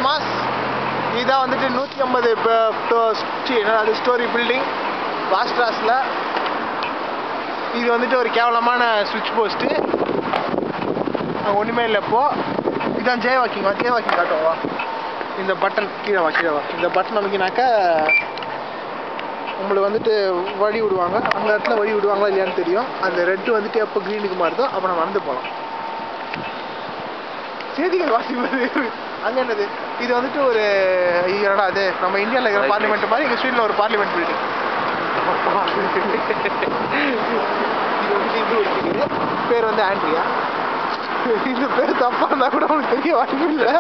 Mass. இதுதான் வந்துட்டு 150 story building வாஸ்ட்ராஸில். இது வந்துட்டு ஒரு கேவலமான ஸ்விட்ச் போஸ்ட்டு. ஒன்றுமே இல்லை இப்போது. இதுதான் ஜே வாக்கிங் காட்டுவா. இந்த பட்டன் கீழே வா. இந்த பட்டன் அமைக்கினாக்கா உங்களுக்கு வந்துட்டு வழி விடுவாங்க. அந்த இடத்துல வழி விடுவாங்களா இல்லையான்னு தெரியும். அந்த ரெட்டு வந்துட்டு எப்போ க்ரீனுக்கு மாறுதோ அப்போ நம்ம நடந்து போகலாம். செய்திகள் வாசிப்பது அங்கே என்னது, இது வந்துட்டு ஒரு என்னடா அது நம்ம இந்தியாவில் இருக்கிற பார்லிமெண்ட் மாதிரி எங்கள் ஸ்ட்ரீட்டில் ஒரு பார்லிமெண்ட் பில்டிங். இது வந்துட்டு இது வச்சுக்கிது. பேர் வந்து ஆண்ட்ரியா. இந்த பேர் தப்பா இருந்தா கூட அவனுக்கு தெரிய வாய்ப்பு இல்லை.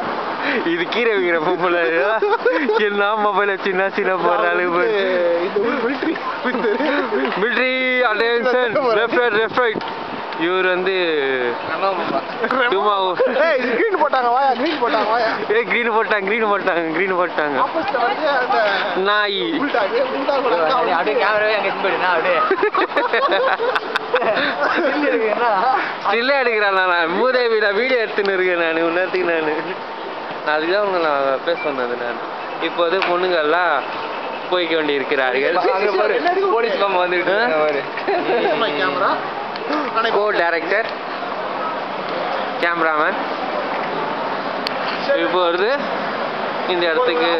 இது கீரை வைக்கிற பொம்பளை என்ன மொபைல் சின்ன சின்ன போடுறாரு. இந்த ஊர் மிலிட்ரி அட்டென்ஷன் லெஃப்ட் ரைட். இவர் வந்து கிரீன் போட்டாங்க வாயா. கிரீன் போட்டாங்க நாய். அப்படியே கேமராவே அங்கே போயிடுனா அப்படியே ஸ்டில்லே எடுக்கிறான். நான் மூதேவிட வீடியோ எடுத்துன்னு இருக்கேன். நான் நேரத்துக்கு அதுதான் உங்களை நான் பேச சொன்னது. நான் இப்போது பொண்ணுங்கள்லாம் போய்க்க வேண்டி இருக்கிறார்கள். போலீஸ் மாமா வந்துட்டு கோ டைரக்டர் கேமராமேன் இப்போ வருது இந்த இடத்துக்கு.